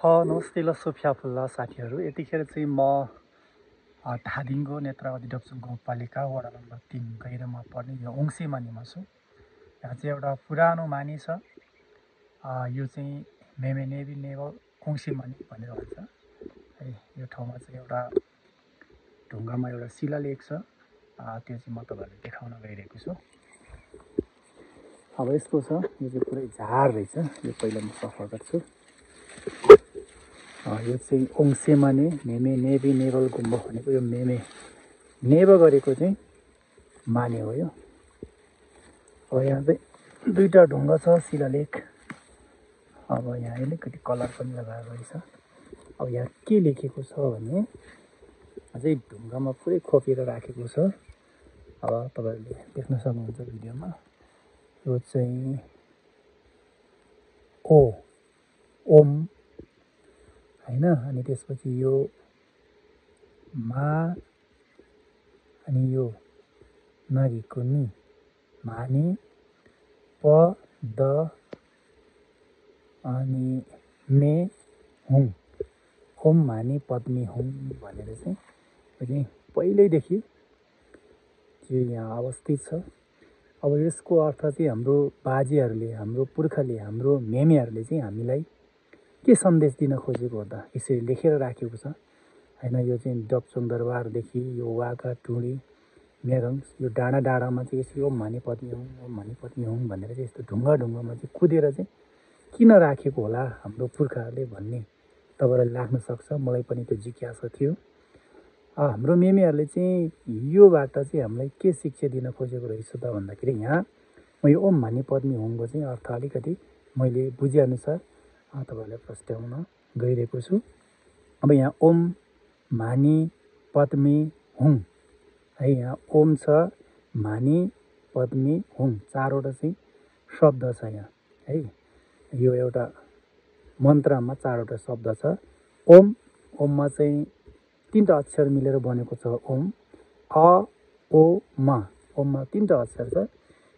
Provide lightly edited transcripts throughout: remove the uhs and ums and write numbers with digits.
नमस्ते ल सोफिया फुल्ला साथीहरू। यतिखेर चाहिँ म धादिङको नेत्रावती डपचुङ गाउँपालिका वडा नम्बर 3 गैरमा पर्ने यो ओङ्से मानीमा छु। यहाँ चाहिँ एउटा पुरानो मानी छ। यो चाहिँ मेमे नेभी नेभल ओङ्से मानी भनेर भन्छ है। यो ठाउँमा चाहिँ एउटा ढुङ्गामा एउटा शिलालेख छ। त्यो चाहिँ म तपाईँहरूलाई देखाउन गइरहेको छु। अब यस्तो छ, यो चाहिँ पुरै झार रहेछ। यो पहिला म सफा गर्छु। यो चाहिँ ओङ्से मानी मेमे नेभी नेभल गुम्बा भनेको यो मेमे नेभ गरेको चाहिँ माने हो यो। अब यहाँ चाहिँ दुईवटा ढुङ्गा छ शिलालेख। अब यहाँ अलिकति कलर पनि लगाएको रहेछ। अब यहाँ के लेखेको छ भने अझै ढुङ्गामा पुरै खोपेर राखेको छ। अब तपाईँहरूले देख्न सक्नुहुन्छ भिडियोमा। यो चाहिँ ओम हैन, अनि त्यसपछि यो मा, अनि यो नगीको नि माने प द अनि मे हुङ, ओम माने पद्मी हुङ भनेर चाहिँ पहिल्यैदेखि चाहिँ यहाँ अवस्थित छ। अब यसको अर्थ चाहिँ हाम्रो बाजेहरूले, हाम्रो पुर्खाले, हाम्रो मेमेहरूले चाहिँ हामीलाई के सन्देश दिन खोजेको हो त यसरी लेखेर राखेको छ हैन। यो चाहिँ डपचुङ दरबारदेखि यो वाका टुँडी मेरङ यो डाँडा डाँडामा चाहिँ यसरी ओम माने पद्मी हुङ, ओम माने पद्मी हुङ भनेर चाहिँ यस्तो ढुङ्गा ढुङ्गामा चाहिँ कुदेर चाहिँ किन राखेको होला हाम्रो पुर्खाहरूले भन्ने तपाईँलाई लाग्न सक्छ। मलाई पनि त्यो जिज्ञासा थियो। हाम्रो मेमेहरूले चाहिँ योबाट चाहिँ हामीलाई के शिक्षा दिन खोजेको रहेछ त भन्दाखेरि यहाँ म यो ओम माने पद्मी हुङको चाहिँ अर्थ अलिकति मैले बुझेअनुसार तपाईँहरूलाई प्रस्ट्याउन गइरहेको छु। अब यहाँ ओम मानी पद्मी हुङ है, यहाँ ओम छ, मानी पद्मी हुङ, चारवटा चाहिँ शब्द छ यहाँ है। यो एउटा मन्त्रमा चारवटा शब्द छ। ओममा चाहिँ तीनवटा अक्षर मिलेर बनेको छ ओम। अ ओ मा, ओममा तीनवटा अक्षर छ।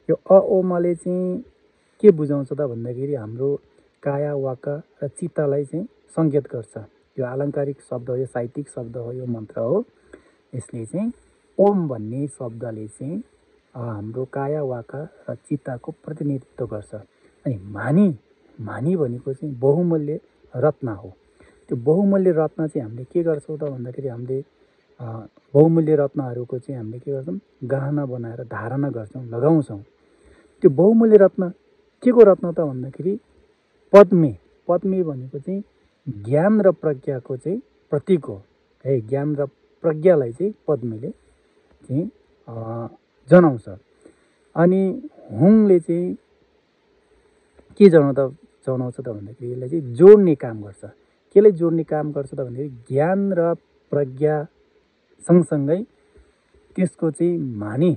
यो अ ओ माले चाहिँ के बुझाउँछ त भन्दाखेरि हाम्रो काया वाका र चित्तलाई चाहिँ सङ्केत गर्छ। यो आलङ्कारिक शब्द हो, यो साहित्यिक शब्द हो, यो मन्त्र हो। यसले चाहिँ ओम भन्ने शब्दले चाहिँ हाम्रो काया वाका र चित्तको प्रतिनिधित्व गर्छ। अनि मानी भनेको चाहिँ बहुमूल्य रत्न हो। त्यो बहुमूल्य रत्न चाहिँ हामीले के गर्छौँ त भन्दाखेरि हामीले बहुमूल्य रत्नहरूको चाहिँ हामीले के गर्छौँ, गहना बनाएर धारणा गर्छौँ, लगाउँछौँ। त्यो बहुमूल्य रत्न के को रत्न त भन्दाखेरि पद्मे भनेको चाहिँ ज्ञान र प्रज्ञाको चाहिँ प्रतीक हो है। ज्ञान र प्रज्ञालाई चाहिँ पद्मेले चाहिँ जनाउँछ। अनि हुङले चाहिँ के जनाउँछ त भन्दाखेरि यसलाई चाहिँ जोड्ने काम गर्छ। केले जोड्ने काम गर्छ त भन्दाखेरि ज्ञान र प्रज्ञा सँगसँगै त्यसको चाहिँ माने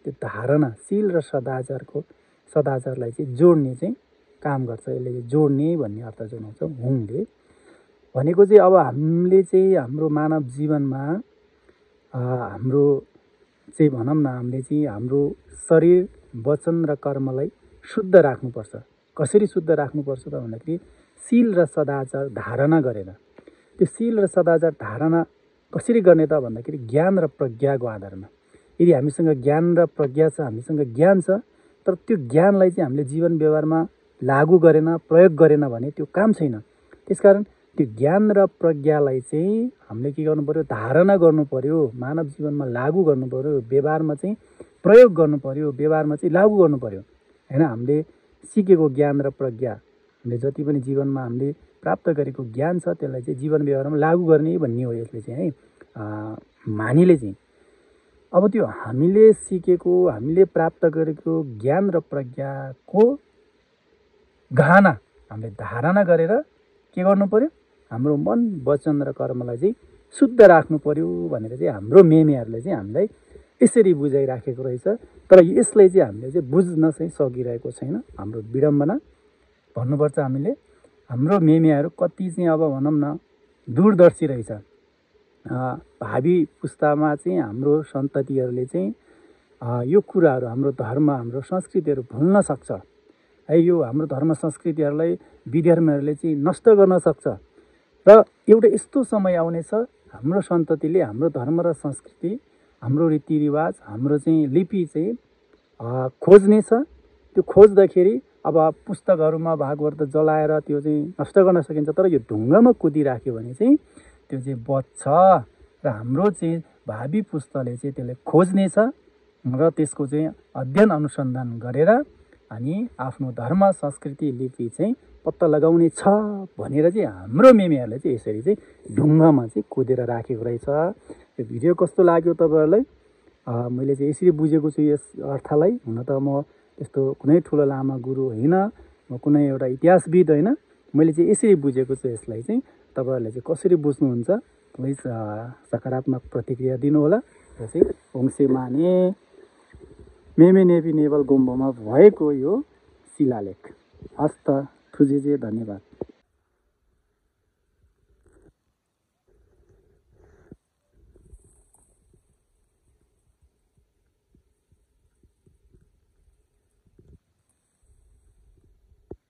त्यो धारणाशील र सदाचारलाई चाहिँ जोड्ने चाहिँ काम गर्छ। यसले जोड्ने भन्ने अर्थ जनाउँछ हुङले। भनेको चाहिँ अब हामीले चाहिँ हाम्रो मानव जीवनमा हाम्रो चाहिँ भनौँ न, हामीले चाहिँ हाम्रो शरीर वचन र कर्मलाई शुद्ध राख्नुपर्छ। कसरी शुद्ध राख्नुपर्छ त भन्दाखेरि शील र सदाचार धारणा गरेर। त्यो शील र सदाचार धारणा कसरी गर्ने त भन्दाखेरि ज्ञान र प्रज्ञाको आधारमा। यदि हामीसँग ज्ञान र प्रज्ञा छ, हामीसँग ज्ञान छ, तर त्यो ज्ञानलाई चाहिँ हामीले जीवन व्यवहारमा लागू गरेन, प्रयोग गरेन भने त्यो काम छैन। त्यसकारण त्यो ज्ञान र प्रज्ञालाई चाहिँ हामीले के गर्नु पर्यो, धारणा गर्नु पर्यो, मानव जीवनमा लागू गर्नु पर्यो, व्यवहारमा चाहिँ प्रयोग गर्नु पर्यो, व्यवहारमा चाहिँ लागू गर्नु पर्यो हैन। हामीले सिकेको ज्ञान र प्रज्ञा, हामीले जति पनि जीवनमा हामीले प्राप्त गरेको ज्ञान छ त्यसलाई चाहिँ जीवन व्यवहारमा लागू गर्ने भन्ने हो यसले चाहिँ है, मानीले चाहिँ। अब त्यो हामीले सिकेको, हामीले प्राप्त गरेको ज्ञान र प्रज्ञाको गहना हामीले धारणा गरेर के गर्नु पर्यो, हाम्रो मन वचन र कर्मलाई चाहिँ शुद्ध राख्नु पर्यो भनेर चाहिँ हाम्रो मेमेहरूले चाहिँ हामीलाई यसरी बुझाइराखेको रहेछ। तर यसलाई चाहिँ हामीले चाहिँ बुझ्न चाहिँ सकिरहेको छैन। हाम्रो विडम्बना भन्नुपर्छ। हामीले हाम्रो मेमेहरू कति चाहिँ अब भनौँ न दूरदर्शी रहेछ। भावी पुस्तामा चाहिँ हाम्रो सन्ततिहरूले चाहिँ यो कुराहरू, हाम्रो धर्म, हाम्रो संस्कृतिहरू भुल्न सक्छ है। यो हाम्रो धर्म संस्कृतिहरूलाई विधर्मीहरूले चाहिँ नष्ट गर्न सक्छ। र एउटा यस्तो समय आउनेछ हाम्रो सन्ततिले हाम्रो धर्म र संस्कृति, हाम्रो रीतिरिवाज, हाम्रो चाहिँ लिपि चाहिँ खोज्नेछ। त्यो खोज्दाखेरि अब पुस्तकहरूमा भागवत जलाएर त्यो चाहिँ नष्ट गर्न सकिन्छ, तर यो ढुङ्गामा कुदिराख्यो भने चाहिँ त्यो चाहिँ बच्छ र हाम्रो चाहिँ भावी पुस्ताले चाहिँ त्यसले खोज्नेछ र त्यसको चाहिँ अध्ययन अनुसन्धान गरेर अनि आफ्नो धर्म संस्कृति लिपि चाहिँ पत्ता लगाउने छ भनेर चाहिँ हाम्रो मेमेहरूले चाहिँ यसरी चाहिँ ढुङ्गामा चाहिँ कुदेर राखेको रहेछ। यो भिडियो कस्तो लाग्यो तपाईँहरूलाई? मैले चाहिँ यसरी बुझेको छु यस अर्थलाई। हुन त म त्यस्तो कुनै ठुलो लामा गुरु होइन, म कुनै एउटा इतिहासविद होइन, मैले चाहिँ यसरी बुझेको छु यसलाई चाहिँ। तपाईँहरूले चाहिँ कसरी बुझ्नुहुन्छ प्लिज सकारात्मक प्रतिक्रिया दिनुहोला। र चाहिँ होङ्से माने मेमे नेपी नेवाल गुम्बामा भएको यो शिलालेख। हस्त थुजेजे, धन्यवाद।